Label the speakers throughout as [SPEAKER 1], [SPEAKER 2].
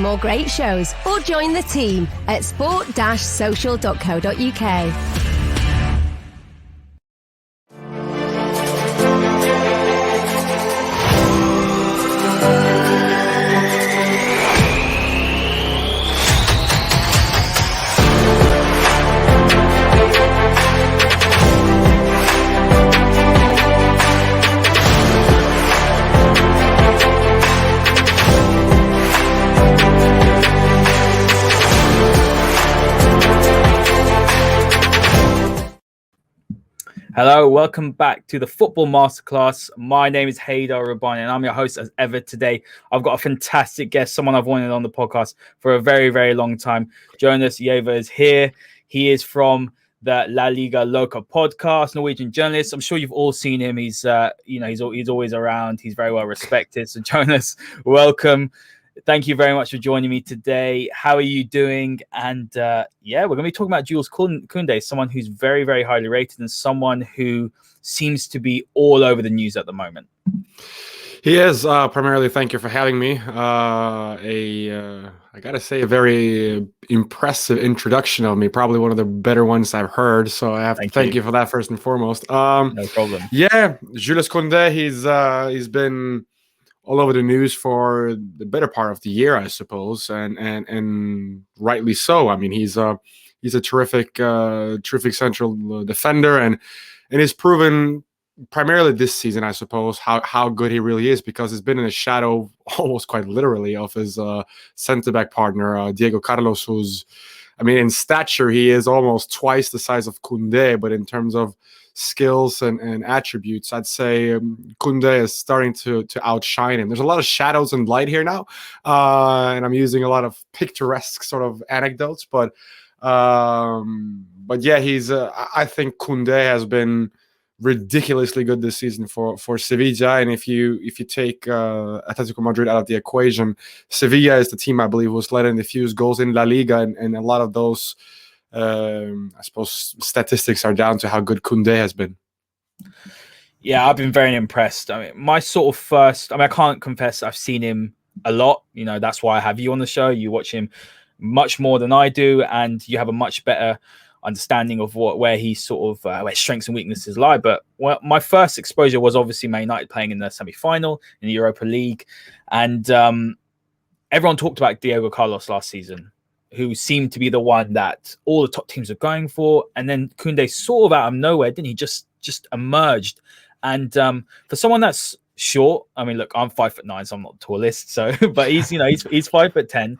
[SPEAKER 1] more great shows or join the team at sport-social.co.uk.
[SPEAKER 2] Hello, welcome back to the Football Masterclass. My name is Haider Rubbani and I'm your host as ever today. I've got a fantastic guest, someone I've wanted on the podcast for a very, very long time. Jonas Giaever is here. He is from the La Liga Loca podcast, Norwegian journalist. I'm sure you've all seen him. He's always around. He's very well respected. So Jonas, welcome. Thank you very much for joining me today. How are you doing? And we're going to be talking about Jules Kounde, someone who's very, very highly rated and someone who seems to be all over the news at the moment.
[SPEAKER 3] He is. Primarily, thank you for having me. I got to say, a very impressive introduction of me. Probably one of the better ones I've heard. So I have to thank you for that first and foremost.
[SPEAKER 2] No problem.
[SPEAKER 3] Yeah, Jules Kounde, he's been all over the news for the better part of the year, I suppose, and rightly so. I mean, he's a terrific central defender, and he's proven primarily this season, I suppose, how good he really is, because he's been in the shadow, almost quite literally, of his centre back partner Diego Carlos, who's, I mean, in stature he is almost twice the size of Kounde, but in terms of skills and attributes, I'd say Kounde is starting to outshine him. There's a lot of shadows and light here now, and I'm using a lot of picturesque sort of anecdotes, but yeah, he's I think Kounde has been ridiculously good this season for Sevilla, and if you take Atletico Madrid out of the equation, Sevilla is the team, I believe, who's led in the fewest goals in La Liga, and a lot of those I suppose statistics are down to how good Kounde has been.
[SPEAKER 2] Yeah, I've been very impressed. I mean, my sort of first, I can't confess I've seen him a lot. You know, that's why I have you on the show. You watch him much more than I do, and you have a much better understanding of where he sort of where strengths and weaknesses lie. But my first exposure was obviously Man United playing in the semi-final in the Europa League, and everyone talked about Diego Carlos last season, who seemed to be the one that all the top teams are going for. And then Kounde sort of out of nowhere, didn't he? Just emerged. And for someone that's short, I mean, look, I'm 5'9", so I'm not the tallest. So, but he's 5'10",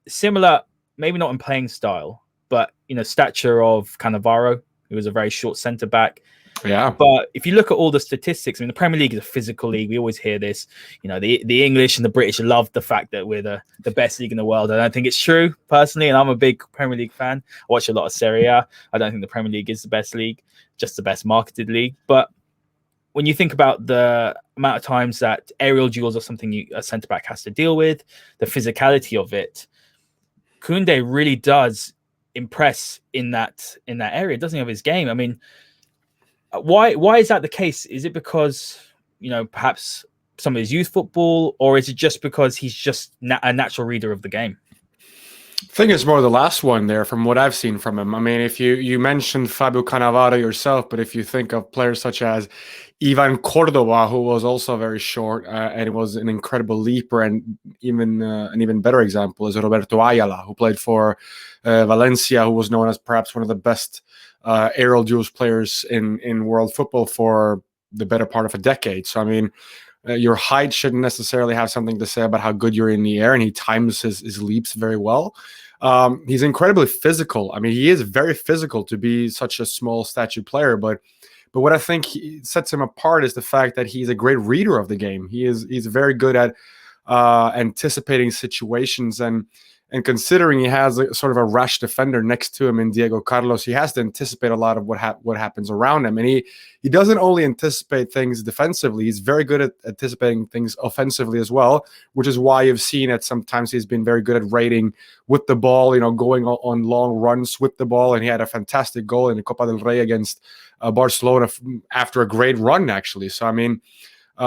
[SPEAKER 2] similar, maybe not in playing style, but stature of Cannavaro, who was a very short centre back.
[SPEAKER 3] Yeah.
[SPEAKER 2] But if you look at all the statistics, I mean, the Premier League is a physical league. We always hear this. The English and the British love the fact that we're the best league in the world. I don't think it's true, personally, and I'm a big Premier League fan. I watch a lot of Serie A. I don't think the Premier League is the best league, just the best marketed league. But when you think about the amount of times that aerial duels are something a centre-back has to deal with, the physicality of it, Kounde really does impress in that area, doesn't he, of his game? I mean, why is that the case? Is it because perhaps some of his youth football, or is it just because he's just a natural reader of the game?
[SPEAKER 3] I think it's more the last one there, from what I've seen from him. I mean, if you mentioned Fabio Cannavaro yourself, but if you think of players such as Ivan Cordova, who was also very short and was an incredible leaper, and even an even better example is Roberto Ayala, who played for Valencia, who was known as perhaps one of the best aerial duels players in world football for the better part of a decade. So, I mean, your height shouldn't necessarily have something to say about how good you're in the air, and he times his leaps very well. He's incredibly physical. I mean, he is very physical to be such a small stature player, but what I think sets him apart is the fact that he's a great reader of the game. He's very good at anticipating situations, and considering he has sort of a rash defender next to him in Diego Carlos, he has to anticipate a lot of what happens around him. And he doesn't only anticipate things defensively, he's very good at anticipating things offensively as well, which is why you've seen that sometimes he's been very good at raiding with the ball, going on long runs with the ball. And he had a fantastic goal in the Copa del Rey against Barcelona after a great run, actually. So, I mean,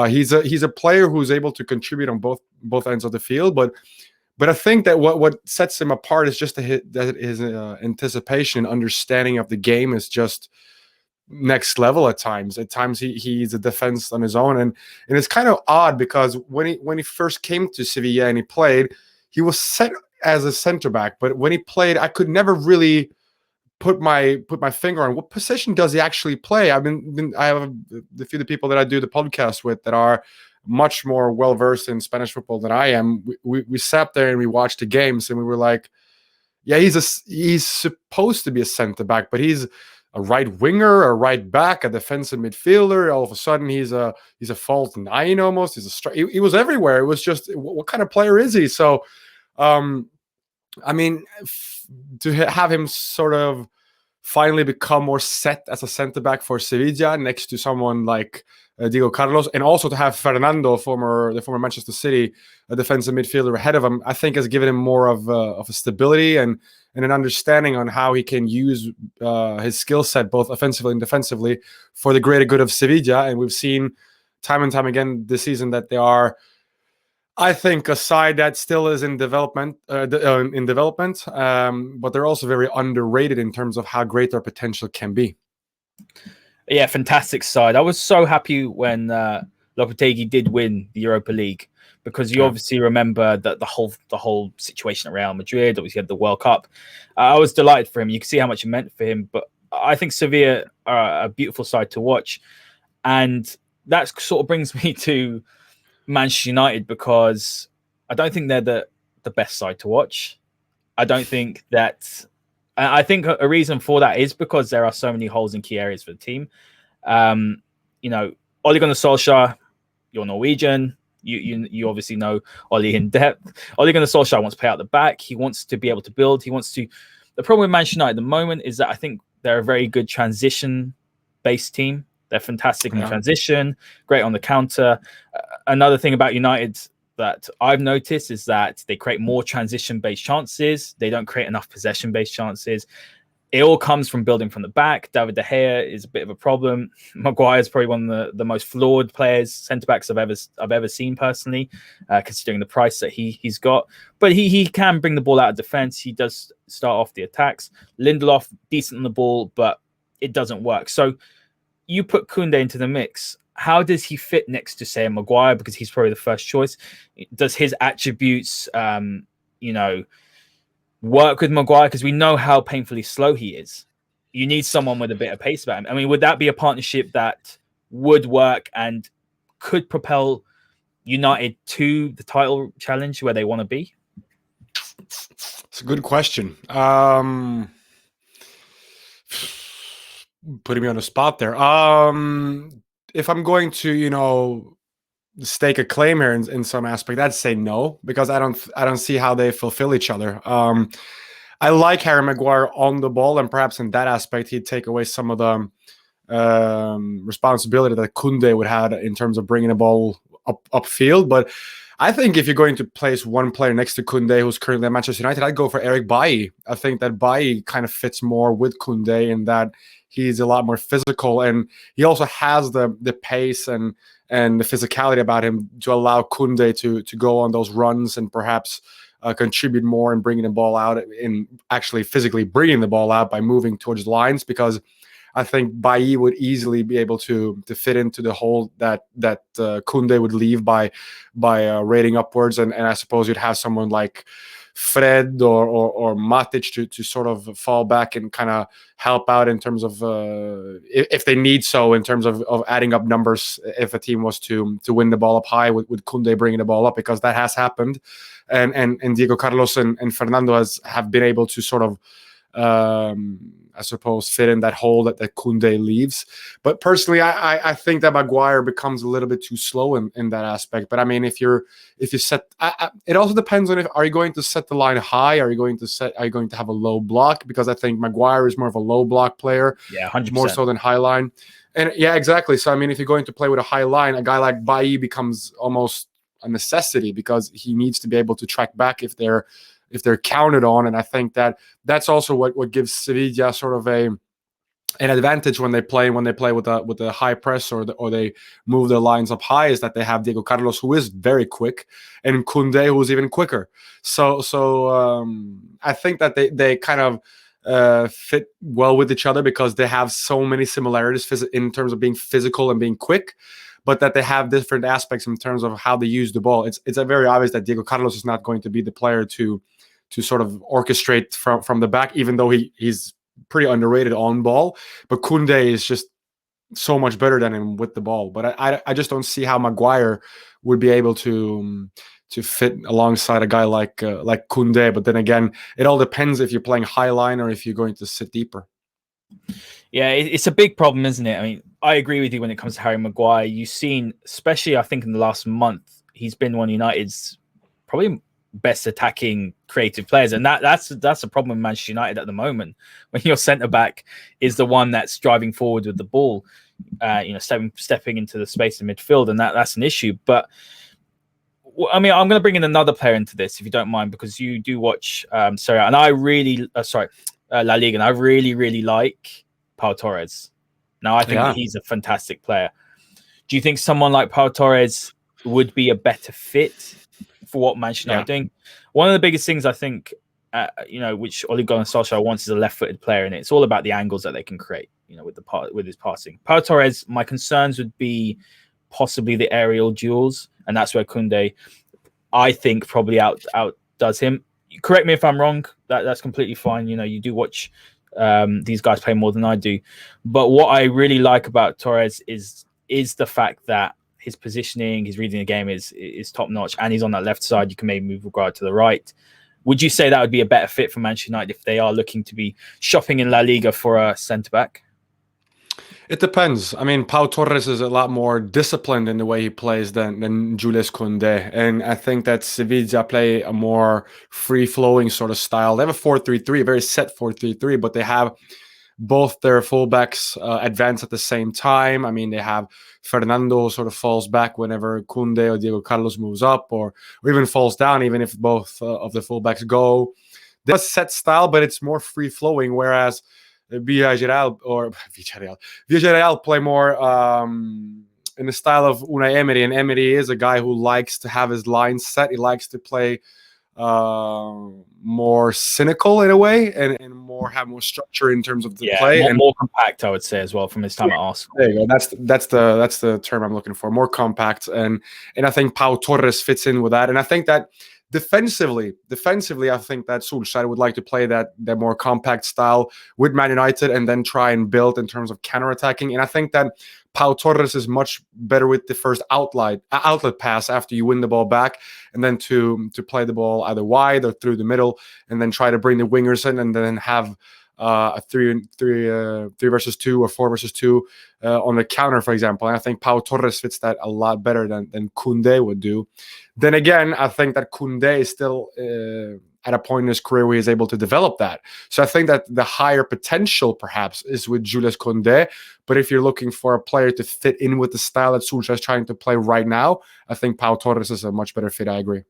[SPEAKER 3] he's a player who's able to contribute on both ends of the field, but But I think that what sets him apart is just that his anticipation and understanding of the game is just next level at times. At times he's a defense on his own, and it's kind of odd because when he first came to Sevilla and he played, he was set as a center back. But when he played, I could never really put my finger on what position does he actually play. I have a few of the people that I do the podcast with that are much more well versed in Spanish football than I am. We sat there and we watched the games and we were like, yeah, he's supposed to be a center back, but he's a right winger, a right back, a defensive midfielder. All of a sudden, he's a false nine almost. He was everywhere. It was just, what kind of player is he? So, I mean, to have him sort of finally become more set as a center back for Sevilla next to someone like Diego Carlos, and also to have Fernando, the former Manchester City defensive midfielder ahead of him, I think has given him more of a stability and an understanding on how he can use his skill set both offensively and defensively for the greater good of Sevilla. And we've seen time and time again this season that they are, I think, a side that still is in development, but they're also very underrated in terms of how great their potential can be.
[SPEAKER 2] Yeah, fantastic side. I was so happy when Lopetegui did win the Europa League, because you obviously remember that the whole situation at Real Madrid. Obviously, had the World Cup. I was delighted for him. You can see how much it meant for him. But I think Sevilla are a beautiful side to watch, and that sort of brings me to Manchester United, because I don't think they're the best side to watch. I don't think that. I think a reason for that is because there are so many holes in key areas for the team. You know, Ole Gunnar Solskjaer, you're Norwegian. You obviously know Ole in depth. Ole Gunnar Solskjaer wants to play out the back. He wants to be able to build. He wants to. The problem with Manchester United at the moment is that I think they're a very good transition-based team. They're fantastic in transition, great on the counter. Another thing about United that I've noticed is that they create more transition-based chances. They don't create enough possession-based chances. It all comes from building from the back. David De Gea is a bit of a problem. Maguire is probably one of the most flawed players, centre-backs I've ever seen personally, considering the price that he's got. But he can bring the ball out of defence. He does start off the attacks. Lindelof, decent on the ball, but it doesn't work. So you put Kounde into the mix. How does he fit next to, say, Maguire? Because he's probably the first choice. Does his attributes, work with Maguire? Because we know how painfully slow he is. You need someone with a bit of pace about him. I mean, would that be a partnership that would work and could propel United to the title challenge where they want to be?
[SPEAKER 3] It's a good question. Putting me on the spot there. If I'm going to, stake a claim here in some aspect, I'd say no, because I don't see how they fulfill each other. I like Harry Maguire on the ball, and perhaps in that aspect, he'd take away some of the responsibility that Kounde would have in terms of bringing the ball upfield. But I think if you're going to place one player next to Kounde, who's currently at Manchester United, I'd go for Eric Bailly. I think that Bailly kind of fits more with Kounde in that he's a lot more physical, and he also has the pace and the physicality about him to allow Kounde to go on those runs and perhaps contribute more in bringing the ball out, in actually physically bringing the ball out by moving towards lines, because I think Bailly would easily be able to fit into the hole that Kounde would leave by rating upwards, and I suppose you'd have someone like Fred or Matic to sort of fall back and kind of help out in terms of if they need so, in terms of adding up numbers if a team was to win the ball up high with Kounde bringing the ball up, because that has happened, and Diego Carlos and Fernando have been able to sort of I suppose fit in that hole that Kounde leaves. But personally, I think that Maguire becomes a little bit too slow in that aspect. But I mean, if you set, it also depends on are you going to set the line high? Are you going to have a low block? Because I think Maguire is more of a low block player,
[SPEAKER 2] 100%.
[SPEAKER 3] more so than high line. And yeah, exactly. So I mean, if you're going to play with a high line, a guy like Bailly becomes almost a necessity, because he needs to be able to track back if they're counted on. And I think that's also what gives Sevilla sort of an advantage when they play with the high press or they move their lines up high is that they have Diego Carlos, who is very quick, and Kounde, who's even quicker. So I think that they kind of fit well with each other because they have so many similarities in terms of being physical and being quick, but that they have different aspects in terms of how they use the ball. It's a very obvious that Diego Carlos is not going to be the player to sort of orchestrate from the back, even though he's pretty underrated on ball. But Kounde is just so much better than him with the ball. But I just don't see how Maguire would be able to fit alongside a guy like Kounde. But then again, it all depends if you're playing high line or if you're going to sit deeper.
[SPEAKER 2] Yeah, it's a big problem, isn't it? I mean, I agree with you when it comes to Harry Maguire. You've seen, especially I think in the last month, he's been one of United's probably best attacking creative players, and that's a problem in Manchester United at the moment, when your centre back is the one that's driving forward with the ball, stepping into the space in midfield, and that's an issue. But I mean, I'm going to bring in another player into this, if you don't mind, because you do watch Serie A, and I really La Liga, and I really like Pau Torres. Now, I think he's a fantastic player. Do you think someone like Pau Torres would be a better fit for what Manchester United are doing? One of the biggest things I think, which Ole Gunnar Solskjaer wants is a left-footed player, and it's all about the angles that they can create, with his passing. Pau Torres, my concerns would be possibly the aerial duels, and that's where Kounde, I think, probably outdoes him. Correct me if I'm wrong. That's completely fine. You do watch these guys play more than I do, but what I really like about Torres is the fact that his positioning, his reading the game is top notch, and he's on that left side. You can maybe move Maguire to the right. Would you say that would be a better fit for Manchester United if they are looking to be shopping in La Liga for a centre back?
[SPEAKER 3] It depends. I mean, Pau Torres is a lot more disciplined in the way he plays than Jules Kounde, and I think that Sevilla play a more free-flowing sort of style. They have a 4-3-3, a very set 4-3-3, but they have both their fullbacks advance at the same time. I mean, they have Fernando sort of falls back whenever Kounde or Diego Carlos moves up, or even falls down, even if both of the fullbacks go. They have a set style, but it's more free-flowing, whereas Villarreal play more in the style of Unai Emery, and Emery is a guy who likes to have his lines set. He likes to play more cynical in a way, and have more structure in terms of the play,
[SPEAKER 2] and more compact, I would say, as well, from his time at Arsenal.
[SPEAKER 3] There you go. That's the term I'm looking for. More compact, and I think Pau Torres fits in with that. And I think that defensively, I think that Solskjaer would like to play that more compact style with Man United, and then try and build in terms of counter-attacking. And I think that Pau Torres is much better with the first outlet pass after you win the ball back, and then to play the ball either wide or through the middle, and then try to bring the wingers in, and then have a 3 versus 2 or 4 versus 2 on the counter, for example. And I think Pau Torres fits that a lot better than Kounde would do. Then again, I think that Kounde is still at a point in his career where he's able to develop that. So I think that the higher potential perhaps is with Jules Kounde. But if you're looking for a player to fit in with the style that Solskjaer is trying to play right now, I think Pau Torres is a much better fit. I agree.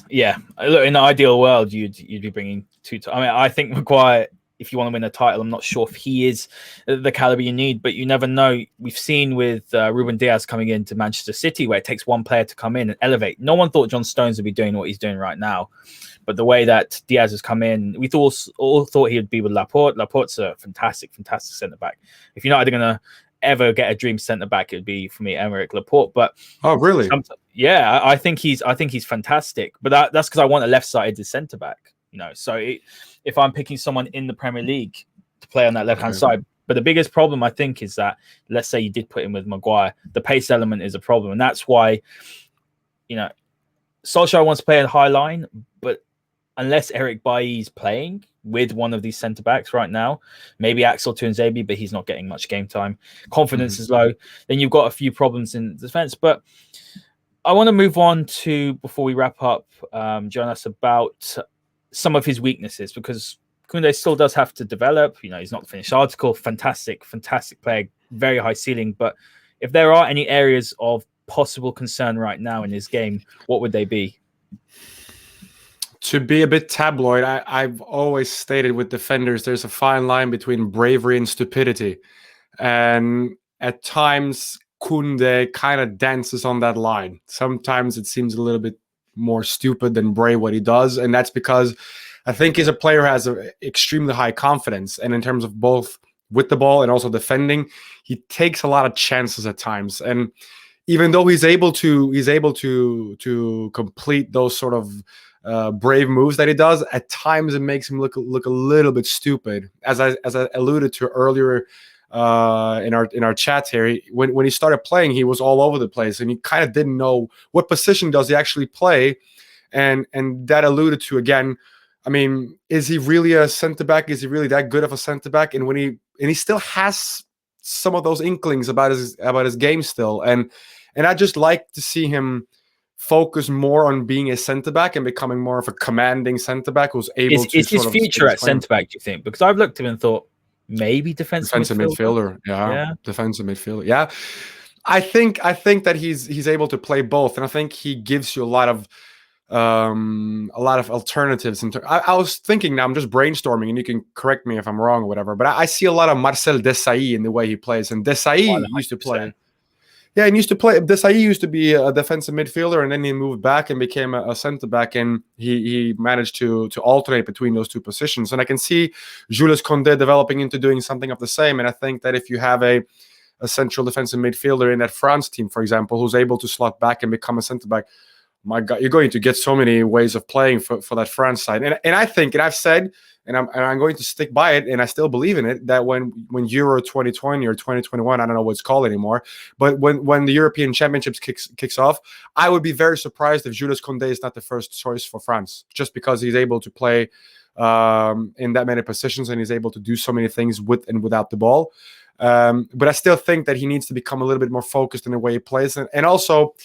[SPEAKER 2] Yeah, look, in the ideal world, you'd be bringing two. I mean, I think Maguire, if you want to win a title, I'm not sure if he is the caliber you need, but you never know. We've seen with Ruben Diaz coming into Manchester City, where it takes one player to come in and elevate. No one thought John Stones would be doing what he's doing right now, but the way that Diaz has come in, we all thought he would be with Laporte. Laporte's a fantastic centre back. If you're not going to ever get a dream centre back, it'd be for me Aymeric Laporte. But
[SPEAKER 3] really?
[SPEAKER 2] Yeah, I think he's fantastic. But that's because I want a left-sided centre back. So if I'm picking someone in the Premier League to play on that left-hand side, but the biggest problem I think is that, let's say you did put him with Maguire, the pace element is a problem, and that's why Solskjaer wants to play a high line, but unless Eric Bailly's playing with one of these centre backs right now, maybe Axel Tuanzebe, but he's not getting much game time. Confidence is low. Then you've got a few problems in defence. But I want to move on to, before we wrap up, Jonas, about some of his weaknesses, because Kounde still does have to develop. He's not the finished article. Fantastic player, very high ceiling. But if there are any areas of possible concern right now in his game, what would they be?
[SPEAKER 3] To be a bit tabloid, I've always stated with defenders, there's a fine line between bravery and stupidity. And at times, Kounde kind of dances on that line. Sometimes it seems a little bit more stupid than brave what he does. And that's because I think he's a player who has an extremely high confidence. And in terms of both with the ball and also defending, he takes a lot of chances at times. And even though he's able to complete those sort of brave moves that he does, at times it makes him look a little bit stupid. As I alluded to earlier in our chat here, when he started playing, he was all over the place, and he kind of didn't know what position does he actually play, and that alluded to, again, I mean, is he really a center back? Is he really that good of a center back? And he still has some of those inklings about his game still, and I just like to see him focus more on being a centre back and becoming more of a commanding centre back who's able to.
[SPEAKER 2] Is his future at centre back, do you think? Because I've looked at him and thought maybe defensive midfielder.
[SPEAKER 3] Yeah, defensive midfielder. Yeah, I think that he's able to play both, and I think he gives you a lot of alternatives. I was thinking, now I'm just brainstorming, and you can correct me if I'm wrong or whatever, but I see a lot of Marcel Desailly in the way he plays, and Desailly used to play. Yeah, and Desailly used to be a defensive midfielder, and then he moved back and became a centre back, and he managed to alternate between those two positions. And I can see Jules Kounde developing into doing something of the same. And I think that if you have a central defensive midfielder in that France team, for example, who's able to slot back and become a centre back, my God, you're going to get so many ways of playing for that France side. And I think, and I've said, and I'm going to stick by it, and I still believe in it, that when Euro 2020 or 2021, I don't know what it's called anymore, but when the European Championships kicks off, I would be very surprised if Jules Kounde is not the first choice for France, just because he's able to play in that many positions, and he's able to do so many things with and without the ball. But I still think that he needs to become a little bit more focused in the way he plays, and also,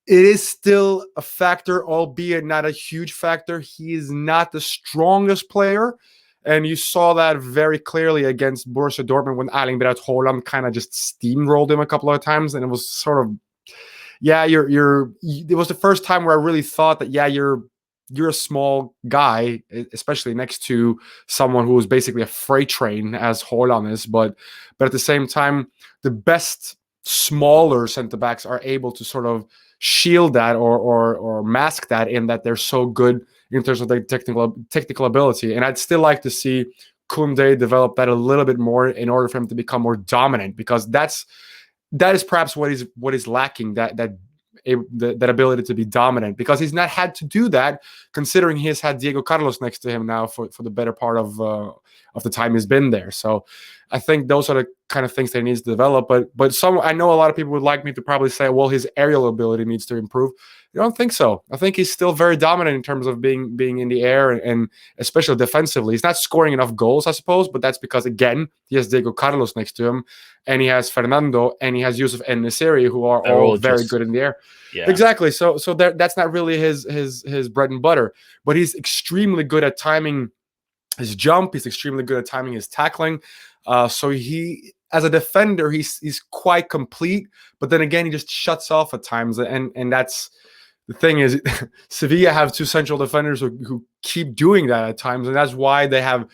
[SPEAKER 3] it is still a factor, albeit not a huge factor. He is not the strongest player, and you saw that very clearly against Borussia Dortmund when Erling Braut Haaland kind of just steamrolled him a couple of times, and it was sort of, yeah, it was the first time where I really thought that, yeah, you're a small guy, especially next to someone who is basically a freight train as Haaland is, but at the same time, the best smaller center backs are able to sort of shield that or mask that, in that they're so good in terms of their technical ability. And I'd still like to see Kounde develop that a little bit more in order for him to become more dominant, because that is perhaps what is lacking, that ability to be dominant, because he's not had to do that, considering he has had Diego Carlos next to him now for the better part of the time he's been there. So I think those are the kind of things that he needs to develop. But I know a lot of people would like me to probably say, well, his aerial ability needs to improve. I don't think so. I think he's still very dominant in terms of being in the air, and especially defensively. He's not scoring enough goals, I suppose, but that's because, again, he has Diego Carlos next to him, and he has Fernando, and he has Yusuf En-Nesyri, who are all very good in the air. Yeah. Exactly. So that's not really his bread and butter, but he's extremely good at timing his jump. He's extremely good at timing his tackling. So he, as a defender, he's quite complete, but then again, he just shuts off at times, and that's the thing is, Sevilla have two central defenders who keep doing that at times, and that's why they have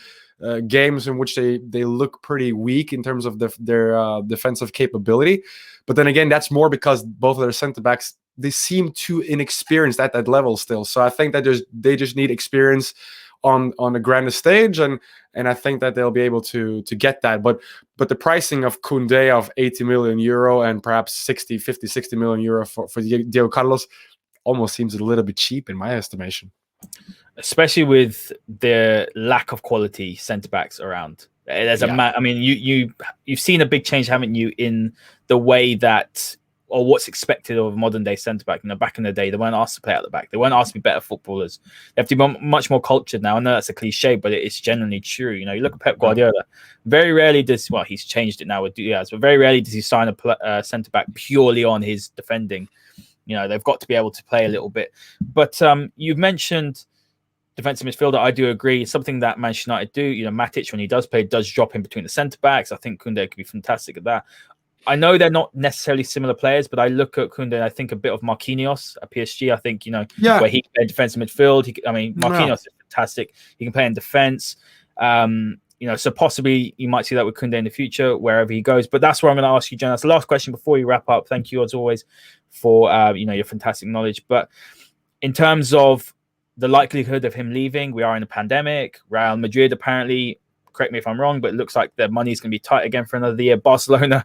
[SPEAKER 3] games in which they look pretty weak in terms of their defensive capability. But then again, that's more because both of their center backs, they seem too inexperienced at that level still. So I think that they just need experience on the grandest stage, and I think that they'll be able to get that. But the pricing of Kounde of 80 million euro and perhaps 50, 60 million euro for Diego Carlos almost seems a little bit cheap in my estimation,
[SPEAKER 2] especially with the lack of quality centre backs around. There's I mean, you've seen a big change, haven't you, in the way that, or what's expected of a modern day centre back. You know, back in the day, they weren't asked to play at the back. They weren't asked to be better footballers. They have to be much more cultured now. I know that's a cliche, but it's generally true. You know, you look at Pep Guardiola. Very rarely does, well, he's changed it now with Diaz, but very rarely does he sign a centre back purely on his defending. You know, they've got to be able to play a little bit. But you've mentioned defensive midfielder. I do agree. It's something that Manchester United do. You know, Matic, when he does play, does drop in between the centre backs. I think Kounde could be fantastic at that. I know they're not necessarily similar players, but I look at Kounde and I think a bit of Marquinhos at PSG. I think, where he can play defensive midfield. Marquinhos is fantastic. He can play in defense. So possibly you might see that with Kounde in the future, wherever he goes. But that's where I'm going to ask you, Jonas. The last question before we wrap up. Thank you as always for your fantastic knowledge. But in terms of the likelihood of him leaving, we are in a pandemic. Real Madrid apparently, correct me if I'm wrong, but it looks like their money is going to be tight again for another year. Barcelona,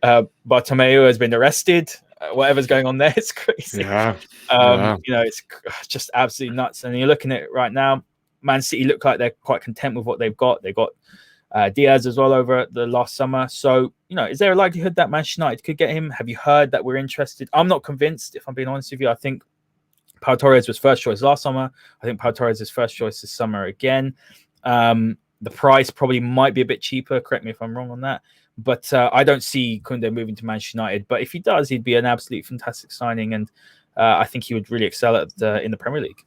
[SPEAKER 2] Bartomeu has been arrested. Whatever's going on there, it's crazy. It's just absolutely nuts. And you're looking at it right now. Man City look like they're quite content with what they've got. They got Diaz as well over the last summer. So, is there a likelihood that Manchester United could get him? Have you heard that we're interested? I'm not convinced, if I'm being honest with you. I think Pau Torres was first choice last summer. I think Pau Torres is first choice this summer again. The price probably might be a bit cheaper. Correct me if I'm wrong on that. But I don't see Kounde moving to Manchester United. But if he does, he'd be an absolute fantastic signing. And I think he would really excel in the Premier League.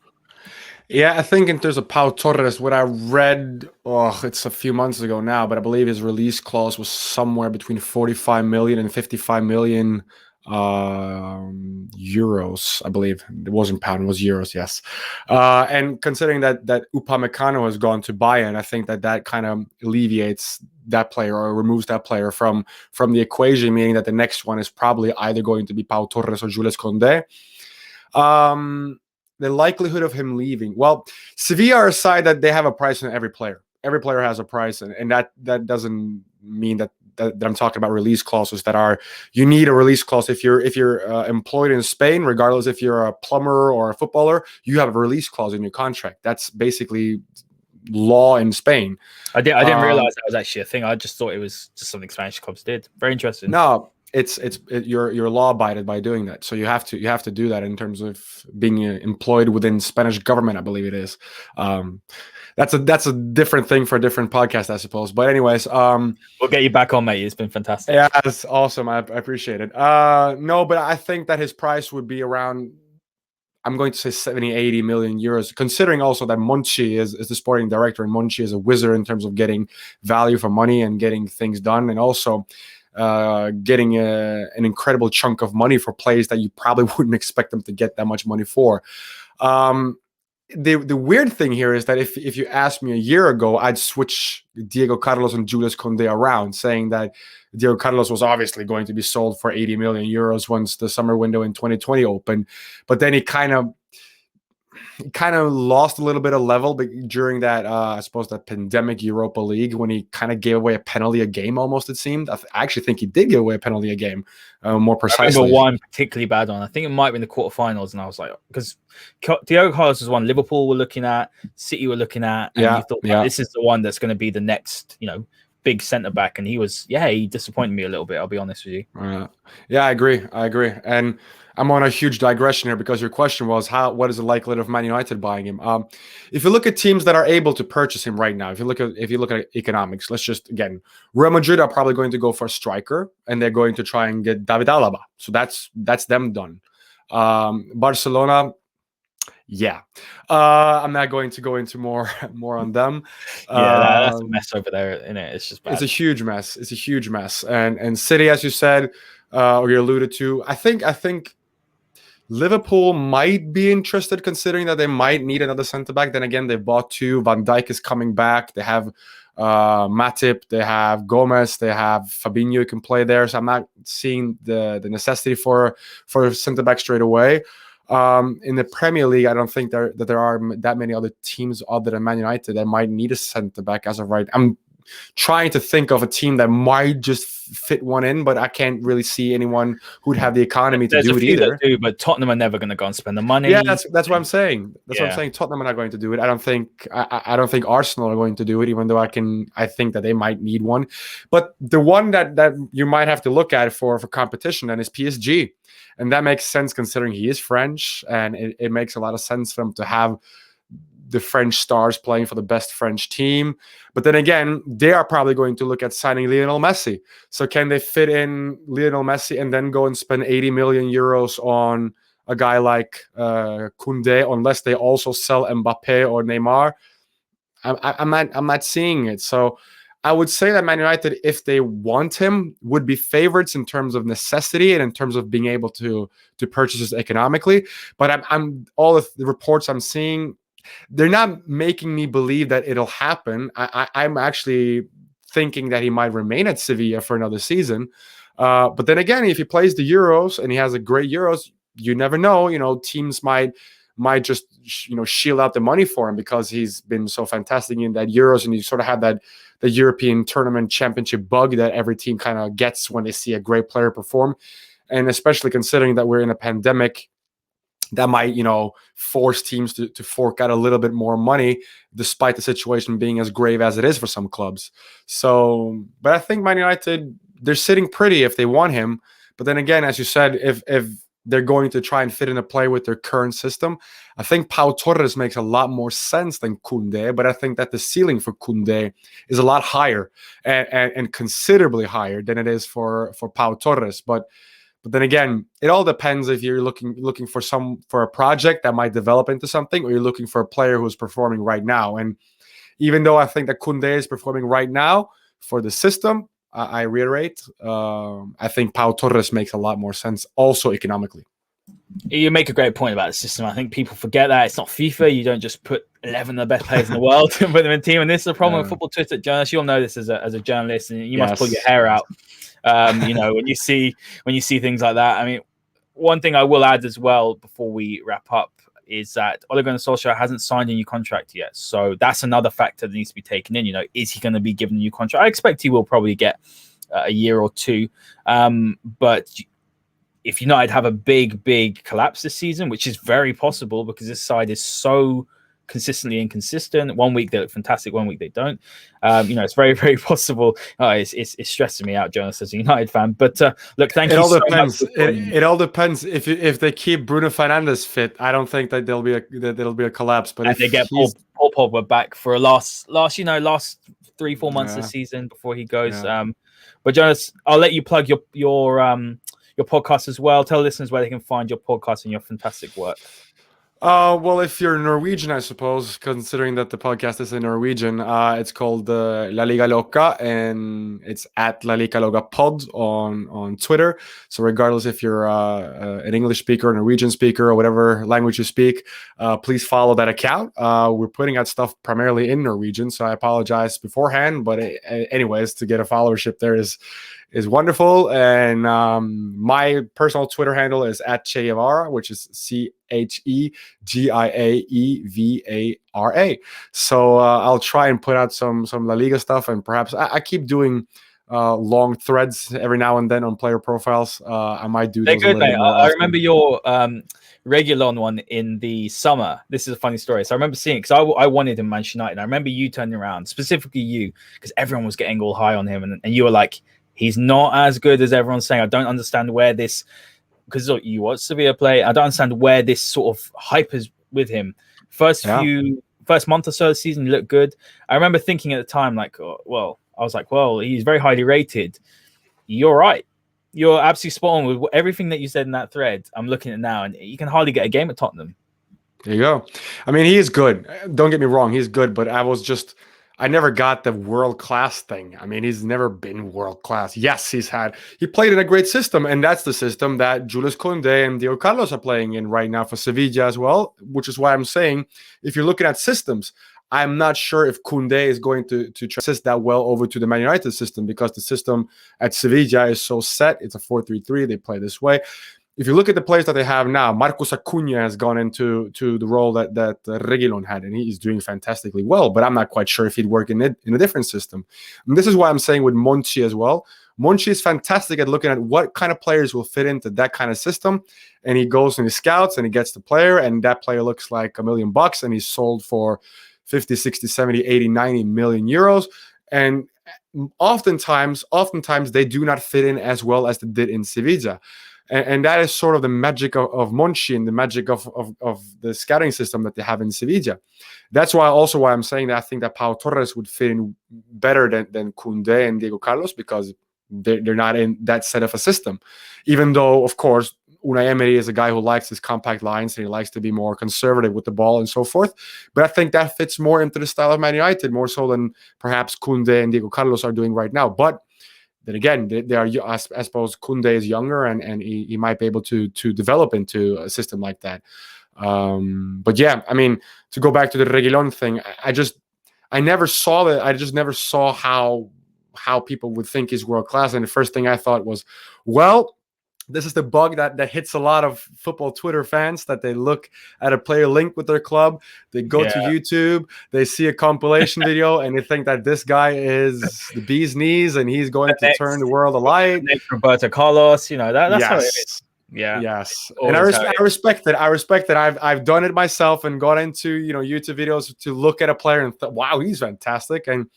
[SPEAKER 3] Yeah, I think in terms of Pau Torres, what I read, it's a few months ago now, but I believe his release clause was somewhere between 45 million and 55 million euros, I believe. It wasn't pound, it was euros, yes. And considering that Upamecano has gone to Bayern, I think that kind of alleviates that player or removes that player from the equation, meaning that the next one is probably either going to be Pau Torres or Jules Kounde. The likelihood of him leaving. Well, Sevilla are a side that they have a price on every player. Every player has a price, and that doesn't mean that I'm talking about release clauses that are. You need a release clause if you're employed in Spain, regardless if you're a plumber or a footballer. You have a release clause in your contract. That's basically law in Spain.
[SPEAKER 2] I didn't realize that was actually a thing. I just thought it was just something Spanish clubs did. Very interesting.
[SPEAKER 3] No. You're law abided by doing that, so you have to do that in terms of being employed within Spanish government, I believe it is. That's a different thing for a different podcast, I suppose. But anyways,
[SPEAKER 2] we'll get you back on, mate. It's been fantastic.
[SPEAKER 3] Yeah, that's awesome. I appreciate it. No, but I think that his price would be around, I'm going to say 70-80 million euros, considering also that Monchi is the sporting director, and Monchi is a wizard in terms of getting value for money and getting things done, and also getting an incredible chunk of money for players that you probably wouldn't expect them to get that much money for. The weird thing here is that if you asked me a year ago, I'd switch Diego Carlos and Jules Kounde around, saying that Diego Carlos was obviously going to be sold for 80 million euros once the summer window in 2020 opened. But then he kind of lost a little bit of level during that, I suppose, that pandemic Europa League, when he kind of gave away a penalty a game almost, it seemed. I actually think he did give away a penalty a game, more precisely.
[SPEAKER 2] I remember one particularly bad one. I think it might be in the quarterfinals, and I was like, because Diego Carlos was one Liverpool were looking at, City were looking at, and you thought, this is the one that's going to be the next, big centre back, and he disappointed me a little bit. I'll be honest with you.
[SPEAKER 3] Yeah, I agree, and I'm on a huge digression here because your question was what is the likelihood of Man United buying him? If you look at teams that are able to purchase him right now, if you look at economics, let's just again, Real Madrid are probably going to go for a striker, and they're going to try and get David Alaba. So that's them done. Barcelona. Yeah, I'm not going to go into more on them.
[SPEAKER 2] That's a mess over there, isn't it? It's just bad.
[SPEAKER 3] It's a huge mess. And City, as you said, or you alluded to, I think Liverpool might be interested, considering that they might need another centre back. Then again, they bought two. Van Dijk is coming back. They have Matip. They have Gomez. They have Fabinho who can play there. So I'm not seeing the necessity for a centre back straight away. In the Premier League, I don't think that there are that many other teams other than Man United that might need a centre back as of right. I'm trying to think of a team that might just fit one in, but I can't really see anyone who'd have the economy to do it either.
[SPEAKER 2] That do, but Tottenham are never going to go and spend the money.
[SPEAKER 3] Yeah, that's what I'm saying. That's what I'm saying. Tottenham are not going to do it. I don't think Arsenal are going to do it, even though I think that they might need one. But the one that you might have to look at for competition then is PSG. And that makes sense considering he is French, and it makes a lot of sense for him to have the French stars playing for the best French team. But then again, they are probably going to look at signing Lionel Messi. So can they fit in Lionel Messi and then go and spend 80 million euros on a guy like Kounde, unless they also sell Mbappe or Neymar? I'm not seeing it. So I would say that Man United, if they want him, would be favorites in terms of necessity and in terms of being able to purchase this economically. But I'm all the reports I'm seeing, they're not making me believe that it'll happen. I'm actually thinking that he might remain at Sevilla for another season. But then again, if he plays the Euros and he has a great Euros, you never know. Teams might just shield out the money for him because he's been so fantastic in that Euros, and you sort of have the European tournament championship bug that every team kind of gets when they see a great player perform. And especially considering that we're in a pandemic, that might, force teams to fork out a little bit more money, despite the situation being as grave as it is for some clubs. So, but I think Man United, they're sitting pretty if they want him. But then again, as you said, if they're going to try and fit in a play with their current system, I think Pau Torres makes a lot more sense than Kounde, but I think that the ceiling for Kounde is a lot higher and considerably higher than it is for Pau Torres. But then again, it all depends if you're looking for a project that might develop into something, or you're looking for a player who's performing right now. And even though I think that Kounde is performing right now for the system, I reiterate, I think Pau Torres makes a lot more sense also economically.
[SPEAKER 2] You make a great point about the system. I think people forget that it's not FIFA. You don't just put 11 of the best players in the world and put them in a team. And this is a problem with football Twitter. Jonas, you'll know this as a journalist, and you must pull your hair out. When you see things like that. I mean, one thing I will add as well before we wrap up is that Ole Gunnar Solskjaer hasn't signed a new contract yet. So that's another factor that needs to be taken in. Is he going to be given a new contract? I expect he will probably get a year or two. But if United have a big collapse this season, which is very possible because this side is so consistently inconsistent. 1 week they look fantastic, 1 week they don't. It's very, very possible. It's stressing me out, Jonas, as a United fan. But look, thank you.
[SPEAKER 3] It all depends. It all depends. If they keep Bruno Fernandes fit, I don't think that there'll be a collapse. But if
[SPEAKER 2] they get Paul Pogba back for last 3-4 months this season before he goes.
[SPEAKER 3] Yeah.
[SPEAKER 2] But Jonas, I'll let you plug your podcast as well. Tell listeners where they can find your podcast and your fantastic work.
[SPEAKER 3] Well, if you're Norwegian, I suppose, considering that the podcast is in Norwegian, it's called La Liga Loca, and it's at La Liga Loca Pod on Twitter. So regardless if you're an English speaker, a Norwegian speaker, or whatever language you speak, please follow that account. We're putting out stuff primarily in Norwegian, so I apologize beforehand. But anyways, to get a followership there is wonderful. And my personal Twitter handle is at Giaever, which is CheGiaevara. So I'll try and put out some La Liga stuff, and perhaps I keep doing long threads every now and then on player profiles. I might do those.
[SPEAKER 2] They're good, mate. I remember your Regulon one in the summer. This is a funny story. So I remember seeing it because I wanted him Manchester United. I remember you turning around, specifically you, because everyone was getting all high on him, and you were like, he's not as good as everyone's saying. I don't understand where this, because you watch Sevilla play, I don't understand where this sort of hype is with him. First month or so of the season, he looked good. I remember thinking at the time, he's very highly rated. You're right. You're absolutely spot on with everything that you said in that thread. I'm looking at it now, and you can hardly get a game at Tottenham.
[SPEAKER 3] There you go. I mean, he is good. Don't get me wrong, he's good, but I never got the world-class thing. I mean, he's never been world-class. Yes, he played in a great system, and that's the system that Jules Kounde and Diego Carlos are playing in right now for Sevilla as well, which is why I'm saying, if you're looking at systems, I'm not sure if Kounde is going to transit that well over to the Man United system, because the system at Sevilla is so set. It's a 4-3-3. They play this way. If you look at the players that they have now, Marcos Acuna has gone into the role that Reguilón had, and he's doing fantastically well. But I'm not quite sure if he'd work in a different system. And this is why I'm saying with Monchi as well. Monchi is fantastic at looking at what kind of players will fit into that kind of system. And he goes and he scouts and he gets the player, and that player looks like $1 million, and he's sold for 50, 60, 70, 80, 90 million euros. And oftentimes they do not fit in as well as they did in Sevilla. And that is sort of the magic of Monchi and the magic of the scouting system that they have in Sevilla. That's why I'm saying that I think that Pau Torres would fit in better than Kounde and Diego Carlos, because they're not in that set of a system. Even though, of course, Unai Emery is a guy who likes his compact lines and he likes to be more conservative with the ball and so forth. But I think that fits more into the style of Man United, more so than perhaps Kounde and Diego Carlos are doing right now. But then again, they are. I suppose Kounde is younger and he might be able to develop into a system like that. But yeah, I mean, to go back to the Reguilón thing, I never saw that. I just never saw how people would think he's world class. And the first thing I thought was, well, this is the bug that hits a lot of football Twitter fans, that they look at a player linked with their club, they go to YouTube, they see a compilation video, and they think that this guy is the bee's knees and he's going to turn the world alight.
[SPEAKER 2] Next Roberto Carlos, that's how it is. Yeah.
[SPEAKER 3] Yes. And I respect it. I respect that. I've done it myself and got into YouTube videos to look at a player and thought, wow, he's fantastic. And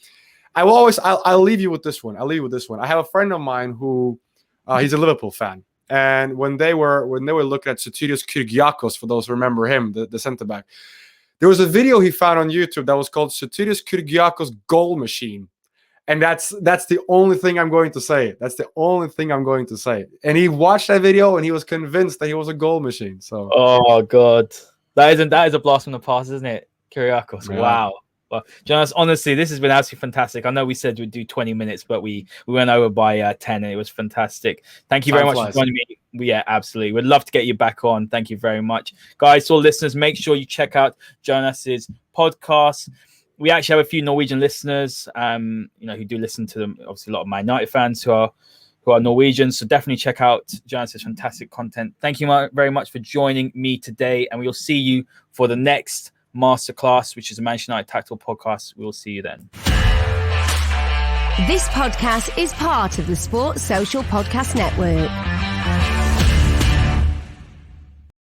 [SPEAKER 3] I'll leave you with this one. I have a friend of mine who he's a Liverpool fan. And when they were looking at Sotirios Kyrgiakos, for those who remember him, the centre back, there was a video he found on YouTube that was called Sotirios Kyrgiakos Goal Machine, and that's the only thing I'm going to say. And he watched that video and he was convinced that he was a goal machine. So,
[SPEAKER 2] oh god, that is a blast from the past, isn't it, Kyrgiakos? Yeah. Wow. Well, Jonas, honestly, this has been absolutely fantastic. I know we said we'd do 20 minutes, but we went over by 10, and it was fantastic. Thank you very much for joining me. Yeah, absolutely. We'd love to get you back on. Thank you very much. Guys, all listeners, make sure you check out Jonas's podcast. We actually have a few Norwegian listeners, who do listen to them. Obviously, a lot of Man United fans who are Norwegian. So definitely check out Jonas's fantastic content. Thank you very much for joining me today, and we'll see you for the next Masterclass, which is a Manchester United Tactical podcast. We'll see you then.
[SPEAKER 1] This podcast is part of the Sports Social Podcast Network.